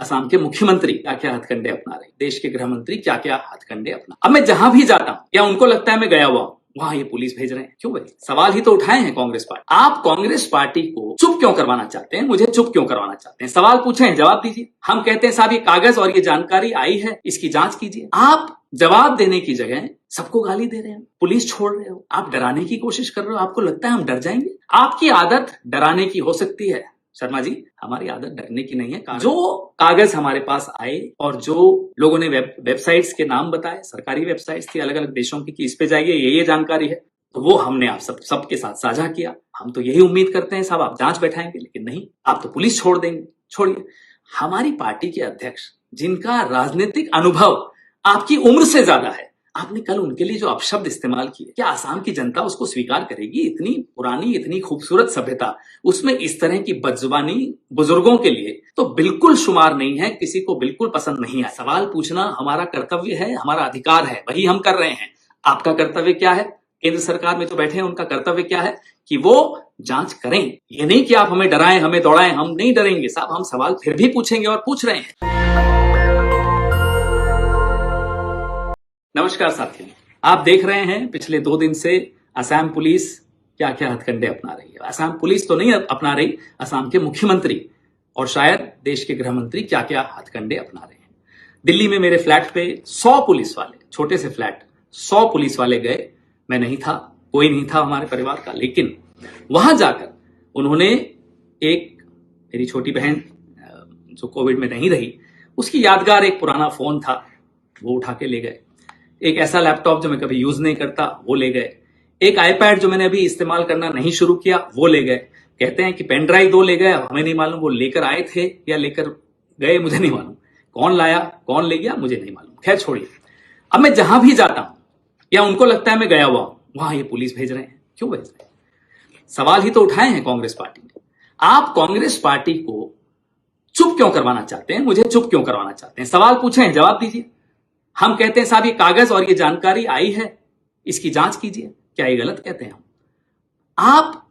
असम के मुख्यमंत्री क्या क्या हथकंडे अपना रहे, देश के गृह मंत्री क्या क्या हथकंडे अपना। अब मैं जहां भी जाता हूं या उनको लगता है मैं गया हुआ हूं, वहां ये पुलिस भेज रहे हैं। क्यों भाई? सवाल ही तो उठाए हैं कांग्रेस पार्टी। आप कांग्रेस पार्टी को चुप क्यों करवाना चाहते हैं? मुझे चुप क्यों करवाना चाहते हैं? सवाल पूछे हैं, जवाब दीजिए। हम कहते हैं साहब ये कागज और ये जानकारी आई है, इसकी जांच कीजिए। आप जवाब देने की जगह सबको गाली दे रहे हैं, पुलिस छोड़ रहे हो, आप डराने की कोशिश कर रहे हो। आपको लगता है हम डर जाएंगे? आपकी आदत डराने की हो सकती है शर्मा जी, हमारी आदत डरने की नहीं है। जो कागज हमारे पास आए और जो लोगों ने वेबसाइट्स के नाम बताए, सरकारी वेबसाइट्स थी अलग अलग देशों की, कि इस पे जाइए, ये जानकारी है, तो वो हमने आप सबके साथ साझा किया। हम तो यही उम्मीद करते हैं साहब आप जांच बैठाएंगे, लेकिन नहीं, आप तो पुलिस छोड़ देंगे। छोड़िए, हमारी पार्टी के अध्यक्ष जिनका राजनीतिक अनुभव आपकी उम्र से ज्यादा है, आपने कल उनके लिए जो अपशब्द इस्तेमाल किए, क्या आसाम की जनता उसको स्वीकार करेगी? इतनी पुरानी, इतनी खूबसूरत सभ्यता, उसमें इस तरह की बदजुबानी बुजुर्गों के लिए तो बिल्कुल शुमार नहीं है, किसी को बिल्कुल पसंद नहीं है। सवाल पूछना हमारा कर्तव्य है, हमारा अधिकार है, वही हम कर रहे हैं। आपका कर्तव्य क्या है? केंद्र सरकार में जो बैठे हैं उनका कर्तव्य क्या है कि वो जांच करें। ये नहीं कि आप हमें डराएं, हमें दौड़ाएं। हम नहीं डरेंगे साहब, हम सवाल फिर भी पूछेंगे और पूछ रहे हैं। नमस्कार साथियों, आप देख रहे हैं पिछले 2 दिन से असम पुलिस क्या क्या हथकंडे अपना रही है। असम पुलिस तो नहीं अपना रही, असम के मुख्यमंत्री और शायद देश के गृह मंत्री क्या क्या हथकंडे अपना रहे हैं। दिल्ली में मेरे फ्लैट पे 100 पुलिस वाले, छोटे से फ्लैट, 100 पुलिस वाले गए। मैं नहीं था, कोई नहीं था हमारे परिवार का, लेकिन वहां जाकर उन्होंने एक, मेरी छोटी बहन जो कोविड में नहीं रही, उसकी यादगार एक पुराना फोन था, वो उठा के ले गए। एक ऐसा लैपटॉप जो मैं कभी यूज नहीं करता, वो ले गए। एक आईपैड जो मैंने अभी इस्तेमाल करना नहीं शुरू किया, वो ले गए। कहते हैं कि पेन ड्राइव 2 ले गए। हमें नहीं मालूम वो लेकर आए थे या लेकर गए, मुझे नहीं मालूम। कौन लाया, कौन ले गया, मुझे नहीं मालूम। खैर छोड़िए, अब मैं जहां भी जाता हूं या उनको लगता है मैं गया हुआ हूं, वहां ये पुलिस भेज रहे हैं। क्यों भेज रहे हैं? सवाल ही तो उठाए हैं कांग्रेस पार्टी ने। आप कांग्रेस पार्टी को चुप क्यों करवाना चाहते हैं? मुझे चुप क्यों करवाना चाहते हैं? सवाल पूछे हैं, जवाब दीजिए। हम कहते हैं साहब ये कागज और ये जानकारी आई है, इसकी जांच कीजिए। क्या ये गलत कहते हैं हम? आप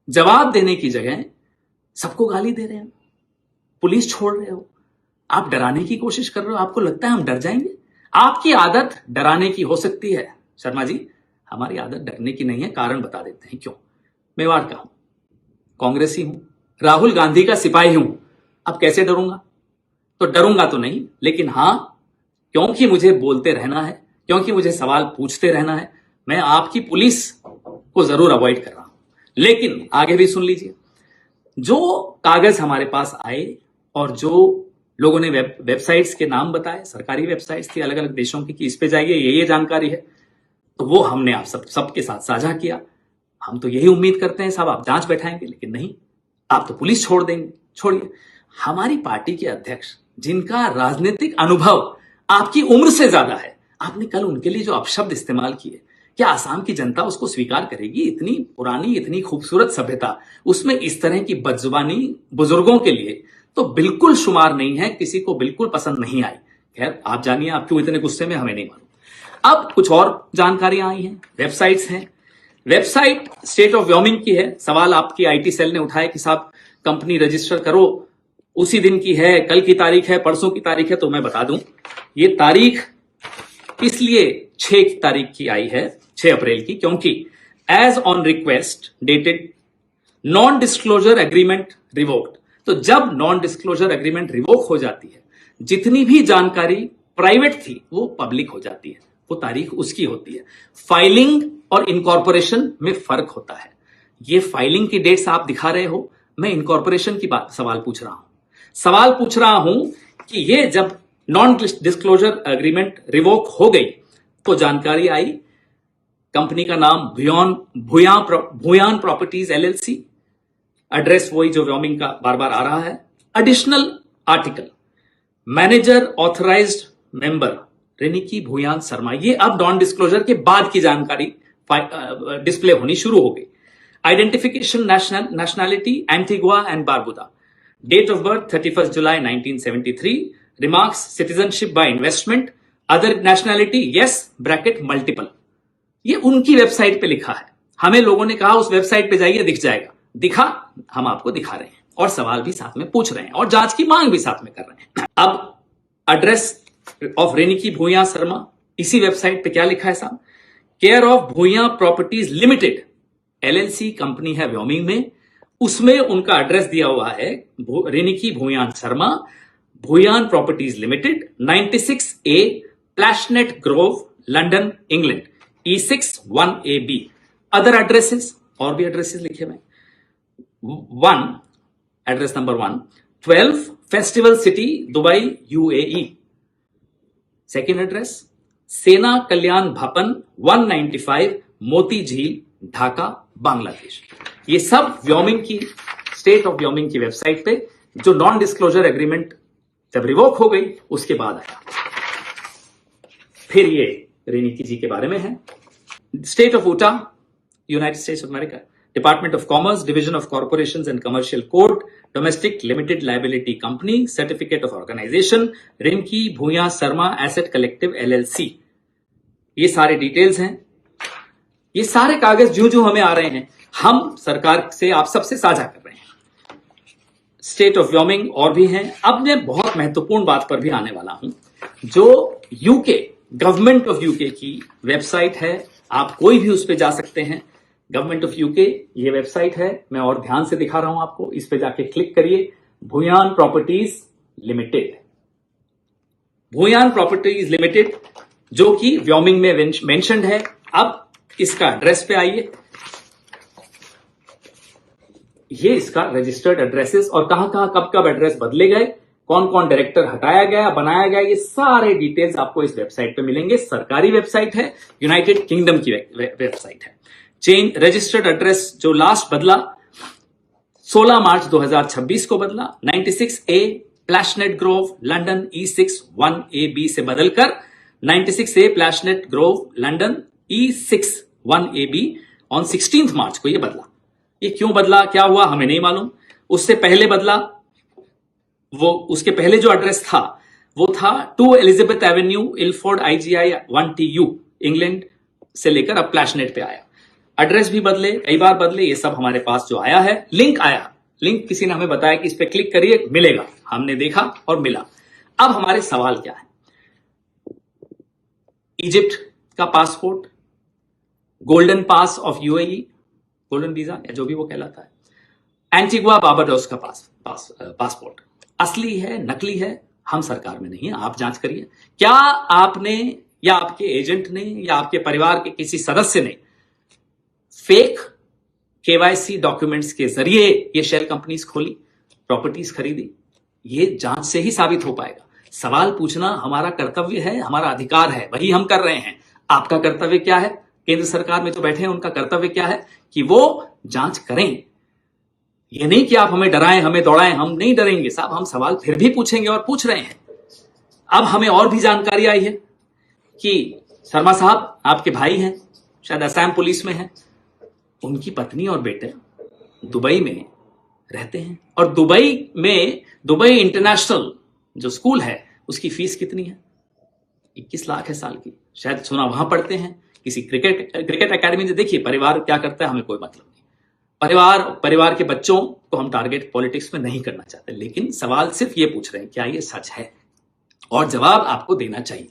जवाब देने की जगह सबको गाली दे रहे हैं, पुलिस छोड़ रहे हो, आप डराने की कोशिश कर रहे हो। आपको लगता है हम डर जाएंगे? आपकी आदत डराने की हो सकती है शर्मा जी, हमारी आदत डरने की नहीं है। कारण बता देते हैं क्यों। मेवाड़ का हूं, कांग्रेसी हूं, राहुल गांधी का सिपाही हूं। अब कैसे डरूंगा? तो डरूंगा तो नहीं, लेकिन हां, क्योंकि मुझे बोलते रहना है, क्योंकि मुझे सवाल पूछते रहना है, मैं आपकी पुलिस को जरूर अवॉइड कर रहा हूं। लेकिन आगे भी सुन लीजिए, जो कागज हमारे पास आए और जो लोगों ने वेबसाइट्स के नाम बताए, सरकारी वेबसाइट्स थी अलग अलग देशों की, कि इस पे जाइए, ये जानकारी है, तो वो हमने आप सबके साथ साझा किया। हम तो यही उम्मीद करते हैं साहब आप जांच बैठाएंगे, लेकिन नहीं, आप तो पुलिस छोड़ देंगे। छोड़िए, हमारी पार्टी के अध्यक्ष जिनका राजनीतिक अनुभव आपकी उम्र से ज्यादा है, आपने कल उनके लिए जो अपशब्द इस्तेमाल किए, क्या आसाम की जनता उसको स्वीकार करेगी? इतनी पुरानी, इतनी खूबसूरत सभ्यता, उसमें इस तरह की बदजुबानी बुजुर्गों के लिए तो बिल्कुल शुमार नहीं है, किसी को बिल्कुल पसंद नहीं आई। खैर आप जानिए, आप क्यों इतने गुस्से में, हमें नहीं मालूम। अब कुछ और जानकारियां आई हैं, वेबसाइट्स हैं। वेबसाइट स्टेट ऑफ व्योमिंग की है। सवाल आपकी आईटी सेल ने उठाया कि साहब कंपनी रजिस्टर करो, उसी दिन की है, कल की तारीख है, परसों की तारीख है। तो मैं बता दूं, ये तारीख इसलिए 6 तारीख की आई है, 6 अप्रैल की, क्योंकि as on request dated non disclosure agreement revoked. तो जब नॉन डिस्क्लोजर एग्रीमेंट रिवोक हो जाती है, जितनी भी जानकारी प्राइवेट थी वो पब्लिक हो जाती है, वो तारीख उसकी होती है। फाइलिंग और इनकॉर्पोरेशन में फर्क होता है। ये फाइलिंग की डेट्स आप दिखा रहे हो, मैं इनकॉर्पोरेशन की बात सवाल पूछ रहा हूं। सवाल पूछ रहा हूं कि ये जब नॉन डिस्क्लोजर एग्रीमेंट रिवोक हो गई तो जानकारी आई, कंपनी का नाम भूयान प्रॉपर्टीज एलएलसी, एड्रेस वही जो व्योमिंग का बार बार आ रहा है। Additional article, manager authorised member Reniki Bhuyan Sharma. ये अब नॉन डिस्क्लोजर के बाद की जानकारी डिस्प्ले होनी शुरू हो गई। Identification nationality Antigua and Barbuda, date of birth 31 जुलाई 1973, remarks citizenship by investment, other nationality yes bracket multiple. ये उनकी वेबसाइट पे लिखा है। हमें लोगों ने कहा उस वेबसाइट पे जाइए, दिख जाएगा। दिखा, हम आपको दिखा रहे हैं। और सवाल भी साथ में पूछ रहे हैं और जांच की मांग भी साथ में कर रहे हैं। अब एड्रेस ऑफ रेनिकी भूया शर्मा, इसी वेबसाइट पे क्या लिखा है साहब, care of Bhuyan properties limited LLC company है व्योमिंग में, उसमें उनका एड्रेस दिया हुआ है Riniki Bhuyan Sharma, Bhuyan properties limited, 96A Plashet Grove, London, England, E61AB। अदर एड्रेसेस, और भी एड्रेसेस लिखे हुए, 1 address number 1 12 festival city, Dubai, UAE। Second address Sena Kalyan भवन, 195 मोती झील, ढाका, बांग्लादेश। ये सब व्योमिंग की, स्टेट ऑफ व्योमिंग की वेबसाइट पे, जो नॉन डिस्क्लोजर एग्रीमेंट जब रिवोक हो गई उसके बाद आया। फिर ये रेनिकी जी के बारे में है। State of Utah, United States of America, department of commerce, division of corporations and commercial code, domestic limited liability company, certificate of organisation, Riniki Bhuyan Sharma asset collective LLC। ये सारे डिटेल्स हैं। ये सारे कागज जो जो हमें आ रहे हैं, हम सरकार से, आप सबसे साझा कर रहे हैं। स्टेट ऑफ व्योमिंग और भी हैं। अब मैं बहुत महत्वपूर्ण बात पर भी आने वाला हूं, जो यूके, गवर्नमेंट ऑफ यूके की वेबसाइट है, आप कोई भी उस पर जा सकते हैं। गवर्नमेंट ऑफ यूके ये वेबसाइट है, मैं और ध्यान से दिखा रहा हूं आपको, इस पे जाके क्लिक करिए, Bhuyan properties limited, Bhuyan properties limited, जो कि व्योमिंग में मेंशन्ड है। अब इसका एड्रेस पे आइए, ये इसका रजिस्टर्ड एड्रेसेस और कहां कहां कब कब एड्रेस बदले गए, कौन कौन डायरेक्टर हटाया गया, बनाया गया, ये सारे डिटेल्स आपको इस वेबसाइट पे मिलेंगे। सरकारी वेबसाइट है, यूनाइटेड किंगडम की वेबसाइट है। चेंज रजिस्टर्ड एड्रेस जो लास्ट बदला 16 मार्च 2026 को बदला, 96A Plashet Grove, London, E61AB से बदलकर 96A Plashet Grove, London, E61AB on 16 March को ये बदला। ये क्यों बदला, क्या हुआ, हमें नहीं मालूम। उससे पहले बदला, वो उसके पहले जो एड्रेस था वो था 2 Elizabeth avenue, Ilford, IGI 1TU, England से लेकर अब प्लैशनेट पे आया। एड्रेस भी बदले, कई बार बदले, ये सब हमारे पास जो आया है। लिंक आया, लिंक किसी ने हमें बताया कि इस पे क्लिक करिए, मिलेगा। हमने देखा और मिला। अब हमारे सवाल क्या है, इजिप्ट का passport, Golden Pass of UAE, golden visa या जो भी वो कहलाता है, एंटीगुआ बारबाडोस का पासपोर्ट असली है, नकली है, हम सरकार में नहीं है, आप जांच करिए। क्या आपने या आपके एजेंट ने या आपके परिवार के किसी सदस्य ने फेक KYC डॉक्यूमेंट्स के जरिए ये शेल कंपनीज खोली, प्रॉपर्टीज खरीदी? ये जांच से ही साबित हो पाएगा। सवाल पूछना हमारा कर्तव्य है, हमारा अधिकार है, वही हम कर रहे हैं। आपका कर्तव्य क्या है? केंद्र सरकार में जो बैठे हैं उनका कर्तव्य क्या है कि वो जांच करें। ये नहीं कि आप हमें डराएं, हमें दौड़ाएं, हम नहीं डरेंगे साहब, हम सवाल फिर भी पूछेंगे और पूछ रहे हैं। अब हमें और भी जानकारी आई है कि शर्मा साहब आपके भाई हैं, शायद असम पुलिस में हैं, उनकी पत्नी और बेटे दुबई में रहते हैं और दुबई इंटरनेशनल जो स्कूल है उसकी फीस कितनी है? 21 लाख है साल की। शायद सुना वहां पढ़ते हैं किसी क्रिकेट एकेडमी से। देखिए परिवार क्या करता है हमें कोई मतलब नहीं। परिवार के बच्चों को हम टारगेट पॉलिटिक्स में नहीं करना चाहते, लेकिन सवाल सिर्फ ये पूछ रहे हैं क्या ये सच है, और जवाब आपको देना चाहिए।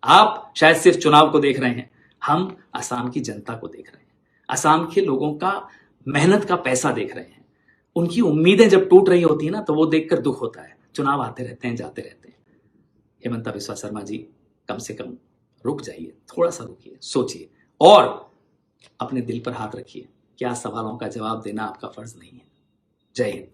आप शायद सिर्फ चुनाव को देख रहे हैं, हम असम की जनता को देख रहे हैं, असम के लोगों का मेहनत का पैसा देख रहे हैं। उनकी उम्मीदें जब टूट रही होती है ना तो वो देखकर दुख होता है। चुनाव आते रहते हैं, जाते रहते हैं। हेमंता बिस्वा शर्मा जी, कम से कम रुक जाइए, थोड़ा सा रुकिए, सोचिए और अपने दिल पर हाथ रखिए। क्या सवालों का जवाब देना आपका फर्ज नहीं है? जय हिंद।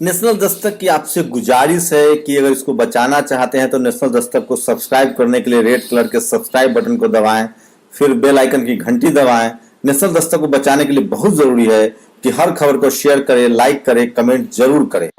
नेशनल दस्तक की आपसे गुजारिश है कि अगर इसको बचाना चाहते हैं तो नेशनल दस्तक को सब्सक्राइब करने के लिए रेड कलर के सब्सक्राइब बटन को दबाएं, फिर बेल आइकन की घंटी दबाएं। नेशनल दस्तक को बचाने के लिए बहुत जरूरी है कि हर खबर को शेयर करें, लाइक करें, कमेंट जरूर करें।